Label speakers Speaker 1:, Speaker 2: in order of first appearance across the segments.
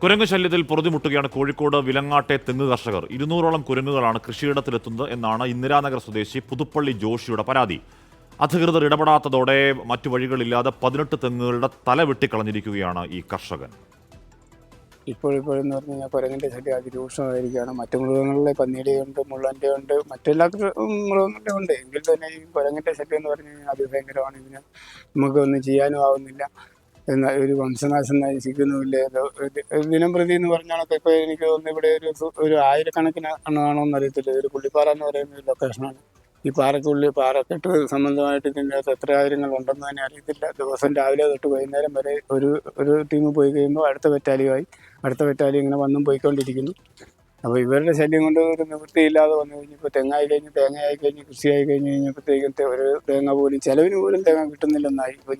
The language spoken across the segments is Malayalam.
Speaker 1: കുരങ്ങ് ശല്യത്തിൽ പൊറുതിമുട്ടുകയാണ് കോഴിക്കോട് വിലങ്ങാട്ടെ തെങ്ങ് കർഷകർ. 200ഓളം കുരങ്ങുകളാണ് കൃഷിയിടത്തിലെത്തുന്നത് എന്നാണ് ഇന്ദിരാനഗർ സ്വദേശി പുതുപ്പള്ളി ജോഷിയുടെ പരാതി. അധികൃതർ ഇടപെടാത്തതോടെ മറ്റു വഴികളില്ലാതെ 18 തെങ്ങുകളുടെ തല വെട്ടിക്കളഞ്ഞിരിക്കുകയാണ് ഈ കർഷകൻ.
Speaker 2: ഇപ്പോഴെന്ന് പറഞ്ഞു കഴിഞ്ഞാൽ കുരങ്ങിൻ്റെ ശല്യം അതിരൂക്ഷമായിരിക്കുകയാണ്. മറ്റു മൃഗങ്ങളിലെ പന്നിയുടെയുണ്ട്, മുള്ളൻ്റെ ഉണ്ട്, മറ്റെല്ലാ മൃഗങ്ങളുടെ ഉണ്ട്. എങ്കിൽ തന്നെ ഈ കുരങ്ങിൻ്റെ ശല്യം എന്ന് പറഞ്ഞു കഴിഞ്ഞാൽ അതിഭയങ്കരമാണ്. ഇതിന് നമുക്കൊന്നും ചെയ്യാനും ആവുന്നില്ല. എന്നാൽ ഒരു വംശനാശം നശിക്കുന്നുമില്ല. ദിനം പ്രതി എന്ന് പറഞ്ഞാണൊക്കെ ഇപ്പോൾ എനിക്ക് തോന്നുന്നു ഇവിടെ ഒരു ആയിരക്കണക്കിന് എണ്ണമാണോന്ന് അറിയത്തില്ല. ഒരു പുള്ളിപ്പാറ എന്ന് പറയുന്ന ഒരു ലൊക്കേഷനാണ്. ഈ പാറയ്ക്കുള്ളിൽ പാറക്കെട്ട് സംബന്ധമായിട്ട് ഇതിൻ്റെ അകത്ത് എത്ര കാര്യങ്ങൾ ഉണ്ടെന്ന് തന്നെ അറിയത്തില്ല. ദിവസം രാവിലെ തൊട്ട് വൈകുന്നേരം വരെ ഒരു ടീം പോയി കഴിയുമ്പോൾ അടുത്ത ബറ്റാലിയൻ ഇങ്ങനെ വന്നും പോയിക്കൊണ്ടിരിക്കുന്നു. അപ്പോൾ ഇവരുടെ ശല്യം കൊണ്ട് ഒരു നിവൃത്തിയില്ലാതെ വന്നു കഴിഞ്ഞപ്പോൾ തേങ്ങയായി കഴിഞ്ഞ് കൃഷിയായി കഴിഞ്ഞ് കഴിഞ്ഞപ്പോഴത്തേക്കും ഒരു തേങ്ങ പോലും ചിലവിന് പോലും തേങ്ങ കിട്ടുന്നില്ലെന്നായി. ഇപ്പോൾ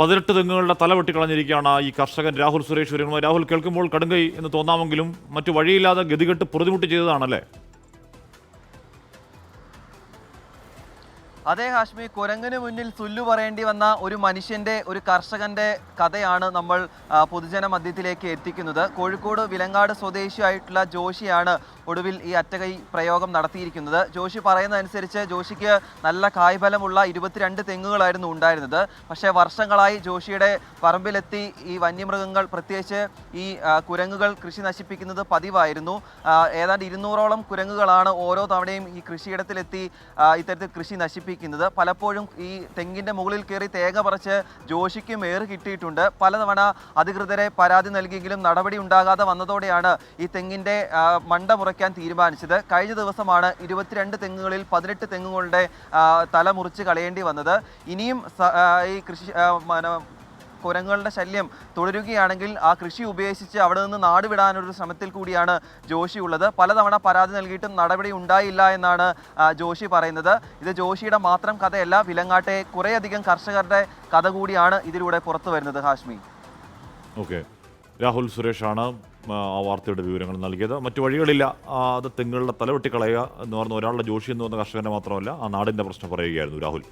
Speaker 1: 18 തെങ്ങുകളുടെ തല വെട്ടിക്കളഞ്ഞിരിക്കുകയാണ് ഈ കർഷകൻ രാഹുൽ സുരേഷ് വരുന്നത്. രാഹുൽ, കേൾക്കുമ്പോൾ കടുങ്കൈ എന്ന് തോന്നാമെങ്കിലും മറ്റു വഴിയില്ലാതെ ഗതികെട്ട് പൊറുതിമുട്ടി ചെയ്തതാണല്ലേ?
Speaker 3: അതേ ഹാഷ്മി, കുരങ്ങിന് മുന്നിൽ സുല്ലു പറയേണ്ടി വന്ന ഒരു മനുഷ്യൻ്റെ, ഒരു കർഷകൻ്റെ കഥയാണ് നമ്മൾ പൊതുജന മധ്യത്തിലേക്ക് എത്തിക്കുന്നത്. കോഴിക്കോട് വിലങ്ങാട് സ്വദേശിയായിട്ടുള്ള ജോഷിയാണ് ഒടുവിൽ ഈ അറ്റകൈ പ്രയോഗം നടത്തിയിരിക്കുന്നത്. ജോഷി പറയുന്നതനുസരിച്ച് ജോഷിക്ക് നല്ല കായ്ഫലമുള്ള 22 തെങ്ങുകളായിരുന്നു ഉണ്ടായിരുന്നത്. പക്ഷേ വർഷങ്ങളായി ജോഷിയുടെ പറമ്പിലെത്തി ഈ വന്യമൃഗങ്ങൾ, പ്രത്യേകിച്ച് ഈ കുരങ്ങുകൾ കൃഷി നശിപ്പിക്കുന്നത് പതിവായിരുന്നു. ഏതാണ്ട് 200ഓളം കുരങ്ങുകളാണ് ഓരോ തവണയും ഈ കൃഷിയിടത്തിലെത്തി ഇത്തരത്തിൽ കൃഷി നശിപ്പിക്കുന്നത്. പലപ്പോഴും ഈ തെങ്ങിൻ്റെ മുകളിൽ കയറി തേങ്ങ പറിച്ച് ജോഷിക്കും ഏറ് കിട്ടിയിട്ടുണ്ട്. പലതവണ അധികൃതരെ പരാതി നൽകിയെങ്കിലും നടപടി ഉണ്ടാകാതെ വന്നതോടെയാണ് ഈ തെങ്ങിൻ്റെ മണ്ട മുറിക്കാൻ തീരുമാനിച്ചത്. കഴിഞ്ഞ ദിവസമാണ് 22 തെങ്ങുകളിൽ 18 തെങ്ങുകളുടെ തല മുറിച്ച് കളയേണ്ടി വന്നത്. ഇനിയും ഈ കുരങ്ങുകളുടെ ശല്യം തുടരുകയാണെങ്കിൽ ആ കൃഷി ഉപേക്ഷിച്ച് അവിടെ നിന്ന് നാടുവിടാനൊരു ശ്രമത്തിൽ കൂടിയാണ് ജോഷി ഉള്ളത്. പലതവണ പരാതി നൽകിയിട്ടും നടപടി ഉണ്ടായില്ല എന്നാണ് ജോഷി പറയുന്നത്. ഇത് ജോഷിയുടെ മാത്രം കഥയല്ല, വിലങ്ങാട്ടെ കുറേയധികം കർഷകരുടെ കഥ കൂടിയാണ് ഇതിലൂടെ പുറത്തു വരുന്നത്. ഹാഷ്മി.
Speaker 1: ഓക്കെ, രാഹുൽ സുരേഷാണ് ആ വാർത്തയുടെ വിവരങ്ങൾ നൽകിയത്. മറ്റു വഴികളില്ല, അത് തെങ്ങുകളുടെ തല വെട്ടിക്കളയുക എന്ന് പറഞ്ഞ ഒരാളുടെ ജോഷി എന്ന് പറഞ്ഞ കർഷകൻ്റെ മാത്രമല്ല, ആ നാടിൻ്റെ പ്രശ്നം പറയുകയായിരുന്നു രാഹുൽ.